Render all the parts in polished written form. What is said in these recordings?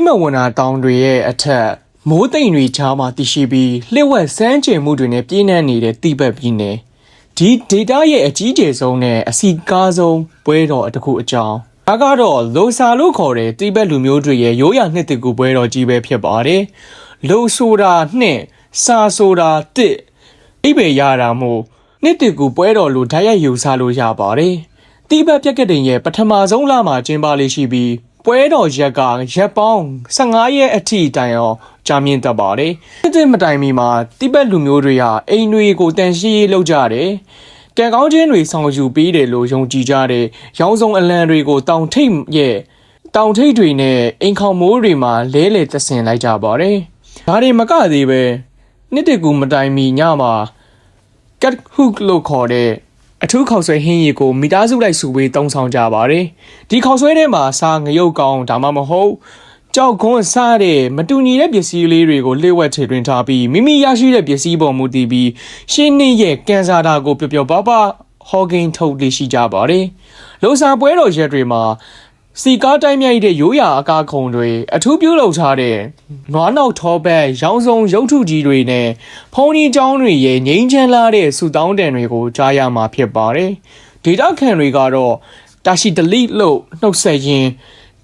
မဝနာတောင်တွေရဲ့အထက်မိုးတိမ်တွေချားမှတည်ရှိပြီးလျှက်ဝက်စမ်းကျင်မှုတွေနဲ့ပြည့်နှက်နေတဲ့တိဘက်ပြည်နယ်ဒီ data ရဲ့အကြီးကျယ်ဆုံးနဲ့အစီကားဆုံးပွဲတော်တစ်ခုအကြောင်းဒါကတော့လိုဆာလို့ခေါ်တဲ့တိဘက်လူမျိုးတွေရဲ့ရိုးရာနှစ်တကူပွဲတော်ကြီးပဲဖြစ်ပါတယ်လိုဆိုတာနှစ်စာဆိုတာတစ်အိဗေရတာမို့နှစ်တကူပွဲတော်လို့ဓာတ်ရိုက်ယူဆလို့ရပါတယ်တိဘက်ပြက်ကတင်ရဲ့ပထမဆုံးလမှာကျင်းပလေးရှိပြီးပွဲတော်ရက်ကရက်ပေါင်း15ရက်အထိတိုင်အောင်ကြာမြင့်တတ်ပါတယ်။တစ်မတိုင်မီမှာတိဘက်လူမျိုးတွေဟာအိမ်တွေကိုတန်ရှင်းရေးလုပ်ကြတယ်။ကံကောင်းခြင်းတွေဆောင်ယူပေးတယ်လို့ယုံကြည်ကြတဲ့ရောင်စုံအလံတွေကိုတောင်ထိပ်တွေနဲ့အိမ်ခေါင်မိုးတွေမှာလဲလှယ်သဆင်လိုက်ကြပါတယ်။ဒါတွေမကသေးပဲနှစ်တကူမတိုင်မီညမှာကတ်ဟုကလို့ခေါ်တဲ့အထူးခေါက်ဆွဲဟင်းရည်ကိုမိသားစုလိုက်စုဝေးတုံးဆောင်ကြပါတယ်။ဒီခေါက်ဆွဲထဲမှာစားငရုတ်ကောင်းဒါမှမဟုတ်ကြောက်ခွန်းစားတဲ့မတူညီတဲ့ပစ္စည်းလေးတွေကိုလျှို့ဝှက်ထည့်သွင်းထားပြီးမိမိရရှိတဲ့ပစ္စည်းပေါ်မူတည်ပြီးရှင်းနှစ်ရဲ့ကန်စာတာကိုပျော်ပျော်ပါပါဟောဂိန်းထုတ်လေးရှိကြပါတယ်။လိုစာပွဲတော်ရက်တွေမှာစီကားတိုင်းမြိုက်တဲ့ရိုးရာအကားခုံတွေအထူးပြုလုပ်ထားတဲ့နွားနောက်ထောပတ်ရောင်စုံရုပ်ထုကြီးတွေနဲ့ဖုံးကြီးကျောင်းတွေရဲ့ငိမ့်ချမ်းလာတဲ့ဆူတောင်းတန်တွေကိုကြားရမှာဖြစ်ပါတယ်။ဒေတာခန်တွေကတော့တာရှိဒလီလို့နှုတ်ဆက်ရင်း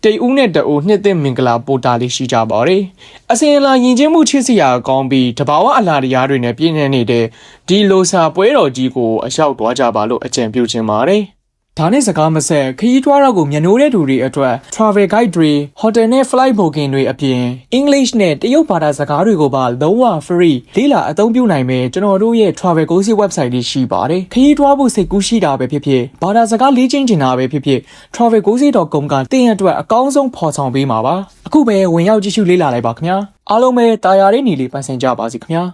တိတ်ဦးနဲ့တအူနှစ်သိမ့်မင်္ဂလာပို့တာလေးရှိကြပါတယ်။အစင်အလာယဉ်ကျေးမှုချစ်စရာကောင်းပြီးတဘာဝအလားတရားတွေနဲ့ပြည့်နှက်နေတဲ့ဒီလိုစာပွဲတော်ကြီးကိုအရောက်သွားကြပါလို့အကြံပြုချင်ပါတယ်။ဒါနဲ့စကားမဆက်ခရီးတွားတော့ကိုမျက်နှိုးတဲ့သူတွေအတွက် travel guide တွေ hotel နဲ့ flight booking တွေအပြင် English နဲ့တရုတ်ဘာသာစကားတွေကိုပါလုံးဝ free လေ့လာအသုံးပြုနိုင်မယ်ကျွန်တော်တို့ရဲ့ travel course website လေးရှိပါတယ်ခရီးတွားဖို့စိတ်ကူးရှိတာပဲဖြစ်ဖြစ်ဘာသာစကားလေ့ကျင့်ချင်တာပဲဖြစ်ဖြစ် travelcourse.com ကတင်ရအတွက်အကောင်းဆုံးဖော်ဆောင်ပေးမှာပါအခုပဲဝင်ရောက်ကြည့်ရှုလေ့လာလိုက်ပါခင်ဗျာအားလုံးပဲတာယာတဲ့ညီလေးပန်းစင်ကြပါစီခင်ဗျာ